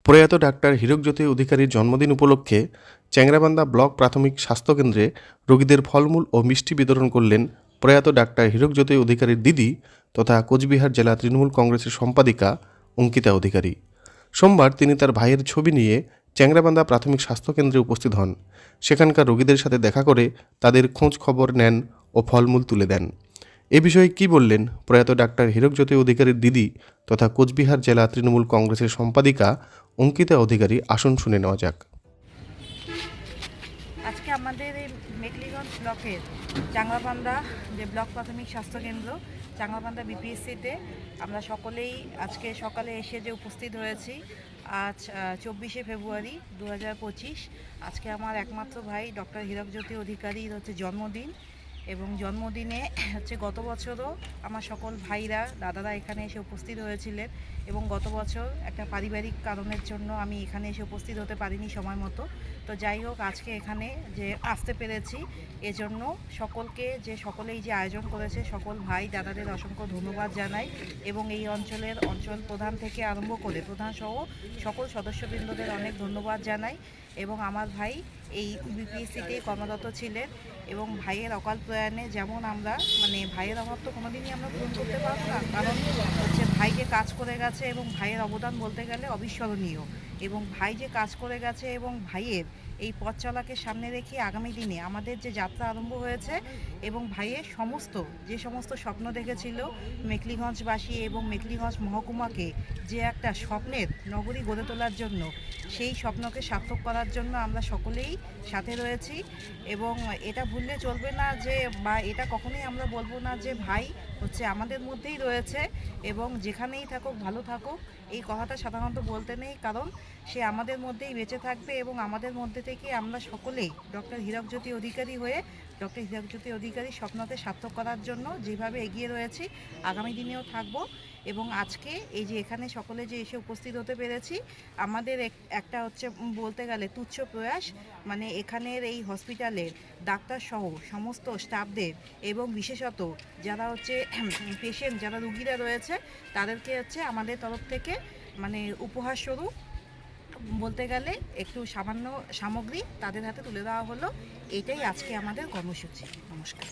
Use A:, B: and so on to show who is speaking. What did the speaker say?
A: প্রয়াত ডাক্তার হীরকজ্যোতি অধিকারীর জন্মদিন উপলক্ষে চ্যাংড়াবান্ধা ব্লক প্রাথমিক স্বাস্থ্যকেন্দ্রে রোগীদের ফলমূল ও মিষ্টি বিতরণ করলেন প্রয়াত ডাক্তার হীরকজ্যোতি অধিকারীর দিদি তথা কোচবিহার জেলা তৃণমূল কংগ্রেসের সম্পাদিকা অঙ্কিতা অধিকারী। সোমবার তিনি তার ভাইয়ের ছবি নিয়ে চ্যাংড়াবান্ধা প্রাথমিক স্বাস্থ্যকেন্দ্রে উপস্থিত হন। সেখানকার রোগীদের সাথে দেখা করে তাদের খোঁজ খবর নেন ও ফলমূল তুলে দেন। এ বিষয়ে কী বললেন প্রয়াত ডাক্তার হীরকজ্যোতি অধিকারীর দিদি তথা কোচবিহার জেলা তৃণমূল কংগ্রেসের সম্পাদিকা অঙ্কিতা অধিকারী, আসুন শুনে নেওয়া যাক।
B: আজকে আমাদের এই মেকলিগঞ্জ ব্লকের চাংলাবান্ধা যে ব্লক প্রাথমিক স্বাস্থ্যকেন্দ্র চাংলাবান্ধা বিপিএসসিতে আমরা সকলেই আজকে সকালে এসে যে উপস্থিত হয়েছি। আজ 24শে ফেব্রুয়ারি 2025। আজকে আমার একমাত্র ভাই ডক্টর হীরকজ্যোতি অধিকারীর জন্মদিন, এবং জন্মদিনে গত বছরও আমার সকল ভাইরা দাদারা এখানে এসে উপস্থিত হয়েছিলেন, এবং গত বছর একটা পারিবারিক কারণের জন্য আমি এখানে এসে উপস্থিত হতে পারিনি সময় মতো। তো যাই হোক, আজকে এখানে যে আসতে পেরেছি এজন্য সকলেই যে আয়োজন করেছে সকল ভাই দাদাদের অসংখ্য ধন্যবাদ জানাই, এবং এই অঞ্চল প্রধান থেকে আরম্ভ করে প্রধান সহ সকল সদস্যবৃন্দদের অনেক ধন্যবাদ জানাই। এবং আমার ভাই এই বিপিএসসিতে কর্মরত ছিলেন, এবং ভাইয়ের অকাল প্রয়াণে যেমন আমরা ভাইয়ের অভাব তো কোনোদিনই আমরা পূরণ করতে পারবো না, কারণ ভাই যে কাজ করে গেছে এবং ভাইয়ের অবদান বলতে গেলে অবিস্মরণীয়। এবং ভাই যে কাজ করে গেছে এবং ভাইয়ের এই পথ চলাকে সামনে রেখে আগামী দিনে আমাদের যে যাত্রা আরম্ভ হয়েছে, এবং ভাইয়ের যে সমস্ত স্বপ্ন দেখেছিল মেকলিগঞ্জবাসী এবং মেকলিগঞ্জ মহকুমাকে যে একটা স্বপ্নের নগরী গড়ে তোলার জন্য, সেই স্বপ্নকে সার্থক করার জন্য আমরা সকলেই সাথে রয়েছি। এবং এটা ভুললে চলবে না বা এটা কখনোই আমরা বলবো না যে ভাই আমাদের মধ্যেই রয়েছে এবং যেখানেই থাকুক ভালো থাকুক, এই কথাটা সাধারণত বলতে নেই, কারণ সে আমাদের মধ্যেই বেঁচে থাকবে। এবং আমাদের মধ্যে থেকে আমরা সকলেই ডক্টর হীরকজ্যোতি অধিকারী হয়ে ডক্টর হীরকজ্যোতি অধিকারীর স্বপ্নকে সার্থক করার জন্য যেভাবে এগিয়ে রয়েছি আগামী দিনেও থাকবো। এবং আজকে এই যে এখানে সকলে যে এসে উপস্থিত হতে পেরেছি, আমাদের একটা বলতে গেলে তুচ্ছ প্রয়াস, এখানের এই হসপিটালের ডাক্তার সহ সমস্ত স্টাফদের এবং বিশেষত যারা পেশেন্ট যারা রুগীরা রয়েছে তাদেরকে আমাদের তরফ থেকে উপহার স্বরূপ বলতে গেলে একটু সামান্য সামগ্রী তাদের হাতে তুলে দেওয়া হলো। এটাই আজকে আমাদের কর্মসূচি। নমস্কার।